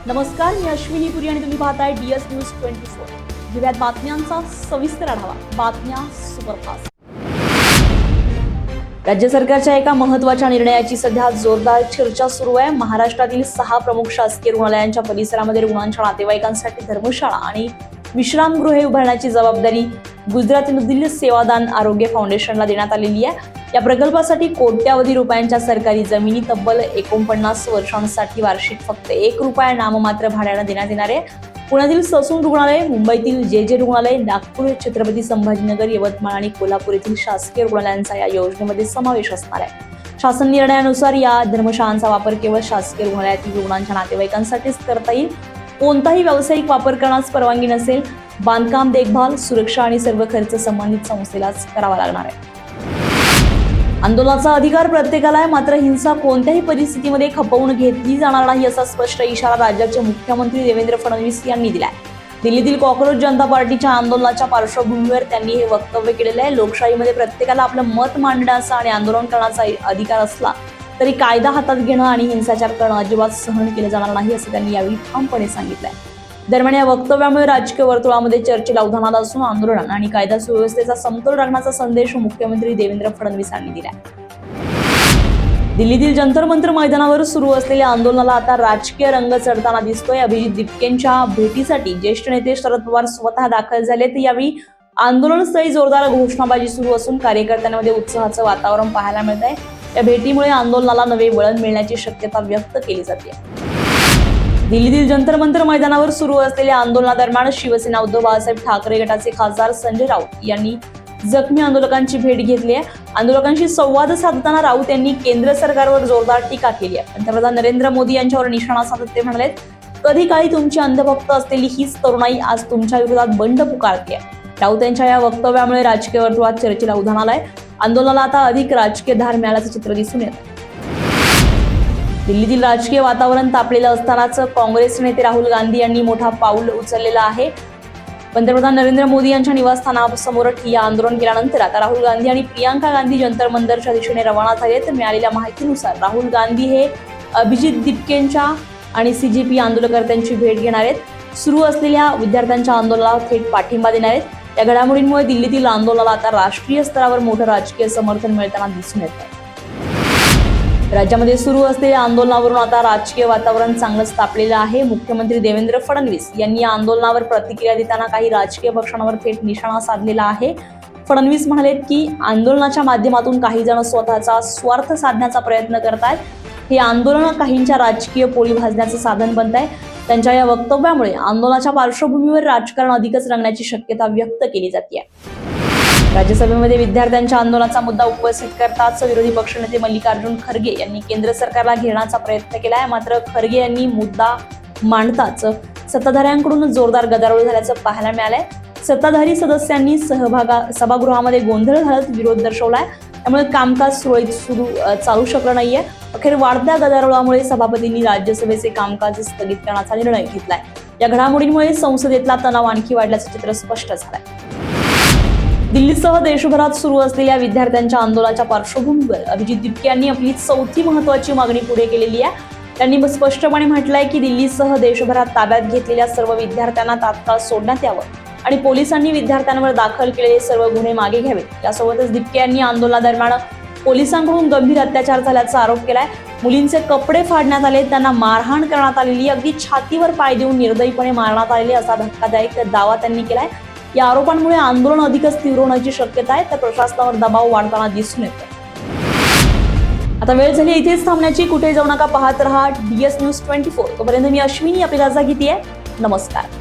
नमस्कार, मी अश्विनी पुरी आणि तुम्ही पाहताय DS न्यूज 24. घेऊयात बातम्यांचा सविस्तर आढावा. बातम्या सुपरफास्ट. राज्य सरकारच्या एका महत्त्वाच्या निर्णयाची सध्या जोरदार चर्चा सुरू आहे. महाराष्ट्रातील 6 प्रमुख शासकीय रुग्णालयांच्या परिसरामध्ये रुग्णांच्या नातेवाईकांसाठी धर्मशाळा आणि विश्रामगृहे उभारण्याची जबाबदारी गुजरातमधील सेवादान आरोग्य फाउंडेशनला देण्यात आलेली आहे. या प्रकल्पासाठी कोट्यावधी रुपयांच्या सरकारी जमिनी तब्बल 49 वर्षांसाठी वार्षिक फक्त ₹1 नाममात्र भाड्याने देण्यात येणार आहे. पुण्यातील ससून रुग्णालय, मुंबईतील जे रुग्णालय, नागपूर, छत्रपती संभाजीनगर, यवतमाळ आणि कोल्हापूर येथील शासकीय रुग्णालयांचा या योजनेमध्ये समावेश असणार आहे. शासन निर्णयानुसार या धर्मशाळांचा वापर केवळ शासकीय रुग्णालयातील रुग्णांच्या नातेवाईकांसाठीच करता येईल. कोणताही व्यावसायिक वापर करण्यास परवानगी नसेल. बांधकाम, देखभाल, सुरक्षा आणि सर्व खर्च संबंधित संस्थेलाच करावा लागणार आहे. आंदोलनाचा अधिकार प्रत्येकाला आहे, मात्र हिंसा कोणत्याही परिस्थितीमध्ये खपवून घेतली जाणार नाही असा स्पष्ट इशारा राज्याचे मुख्यमंत्री देवेंद्र फडणवीस यांनी दिलाय. दिल्लीतील कॉक्रोच जनता पार्टीच्या आंदोलनाच्या पार्श्वभूमीवर त्यांनी हे वक्तव्य केलेले आहे. लोकशाहीमध्ये प्रत्येकाला आपलं मत मांडण्याचा आणि आंदोलन करण्याचा अधिकार असला तरी कायदा हातात घेणं आणि हिंसाचार करणं अजिबात सहन केलं जाणार नाही असं त्यांनी यावेळी ठामपणे सांगितलंय. दरम्यान या वक्तव्यामुळे राजकीय वर्तुळामध्ये चर्चेला उधाण आलं असून आंदोलन आणि कायदा सुव्यवस्थेचा समतोल राखण्याचा संदेश मुख्यमंत्री देवेंद्र फडणवीस यांनी दिलाय. दिल्लीतील जंतर मंतर मैदानावर सुरू असलेल्या आंदोलनाला आता राजकीय रंग चढताना दिसतोय. अभिजित दिपकेंच्या भेटीसाठी ज्येष्ठ नेते शरद पवार स्वतः दाखल झालेत. यावेळी आंदोलनस्थळी जोरदार घोषणाबाजी सुरू असून कार्यकर्त्यांमध्ये उत्साहाचं वातावरण पाहायला मिळत आहे. या भेटीमुळे आंदोलनाला नवे वळण मिळण्याची शक्यता व्यक्त केली जाते. दिल्लीतील जंतर मंतर मैदानावर सुरू असलेल्या आंदोलनादरम्यान शिवसेना उद्धव बाळासाहेब ठाकरे गटाचे खासदार संजय राऊत यांनी जखमी आंदोलकांची भेट घेतली आहे. आंदोलकांशी संवाद साधताना राऊत यांनी केंद्र सरकारवर जोरदार टीका केली आहे. पंतप्रधान नरेंद्र मोदी यांच्यावर निशाणा साधत ते म्हणाले, कधी काळी तुमची अंधभक्त असलेली हीच तरुणाई आज तुमच्या विरोधात बंड पुकारते. राऊत यांच्या या वक्तव्यामुळे राजकीय वर्तुळात चर्चेला उधाण आलंय. आंदोलनाला आता अधिक राजकीय धार मिळाल्याचं चित्र दिसून येतं. दिल्लीतील राजकीय वातावरण तापलेलं असतानाच काँग्रेस नेते राहुल गांधी यांनी मोठा पाऊल उचललेला आहे. पंतप्रधान नरेंद्र मोदी यांच्या निवासस्थानासमोर ठिय्या आंदोलन केल्यानंतर आता राहुल गांधी आणि प्रियांका गांधी जंतर मंतरच्या दिशेने रवाना झालेत. मिळालेल्या माहितीनुसार राहुल गांधी हे अभिजित दिपकेंच्या आणि CJP आंदोलनकर्त्यांची भेट घेणार आहेत. सुरू असलेल्या विद्यार्थ्यांच्या आंदोलनाला थेट पाठिंबा देणार आहेत. या घडामोडींमुळे दिल्लीतील आंदोलनाला आता राष्ट्रीय स्तरावर मोठं राजकीय समर्थन मिळताना दिसून येत आहे. राज्यामध्ये सुरू असलेल्या आंदोलनावरून आता राजकीय वातावरण चांगलंच तापलेलं आहे. मुख्यमंत्री देवेंद्र फडणवीस यांनी या आंदोलनावर प्रतिक्रिया देताना काही राजकीय पक्षांवर थेट निशाणा साधलेला आहे. फडणवीस म्हणाले की आंदोलनाच्या माध्यमातून काही जण स्वतःचा स्वार्थ साधण्याचा प्रयत्न करतायत. हे आंदोलन काहींच्या राजकीय पोळी भाजण्याचं साधन बनत आहे. त्यांच्या या वक्तव्यामुळे आंदोलनाच्या पार्श्वभूमीवर राजकारण अधिकच रंगण्याची शक्यता व्यक्त केली जाते. राज्यसभेमध्ये विद्यार्थ्यांच्या आंदोलनाचा मुद्दा उपस्थित करताच विरोधी पक्षनेते मल्लिकार्जुन खरगे यांनी केंद्र सरकारला घेरण्याचा प्रयत्न केला आहे. मात्र खरगे यांनी मुद्दा मांडताच सत्ताधाऱ्यांकडून जोरदार गदारोळ झाल्याचं पाहायला मिळालंय. सत्ताधारी सदस्यांनी सभागृहामध्ये गोंधळ घालत विरोध दर्शवलाय. त्यामुळे कामकाज सुरळीत चालू शकलं नाहीये. अखेर वाढत्या गदारोळामुळे सभापतींनी राज्यसभेचे कामकाज स्थगित करण्याचा निर्णय घेतलाय. या घडामोडींमुळे संसदेतला तणाव आणखी वाढल्याचं चित्र स्पष्ट झालंय. दिल्लीसह देशभरात सुरू असलेल्या विद्यार्थ्यांच्या आंदोलनाच्या पार्श्वभूमीवर अभिजित दिपके यांनी आपली 4थी महत्त्वाची मागणी पुढे केलेली आहे. त्यांनी स्पष्टपणे म्हटलंय की दिल्लीसह देशभरात ताब्यात घेतलेल्या सर्व विद्यार्थ्यांना तात्काळ सोडण्यात यावं आणि पोलिसांनी विद्यार्थ्यांवर दाखल केलेले सर्व गुन्हे मागे घ्यावेत. यासोबतच दिपके यांनी आंदोलनादरम्यान पोलिसांकडून गंभीर अत्याचार झाल्याचा आरोप केलाय. मुलींचे कपडे फाडण्यात आले, त्यांना मारहाण करण्यात आलेली, अगदी छातीवर पाय देऊन निर्दयीपणे मारण्यात आलेले असा धक्कादायक दावा त्यांनी केलाय. या आरोपांमुळे आंदोलन अधिकच तीव्र होण्याची शक्यता आहे. तर प्रशासनावर दबाव वाढताना दिसून येतो. आता वेळ झाली इथेच थांबण्याची. कुठे जाऊ नका, पाहत रहा DS न्यूज 24. तोपर्यंत मी अश्विनी आपली रजा घेतेय. नमस्कार.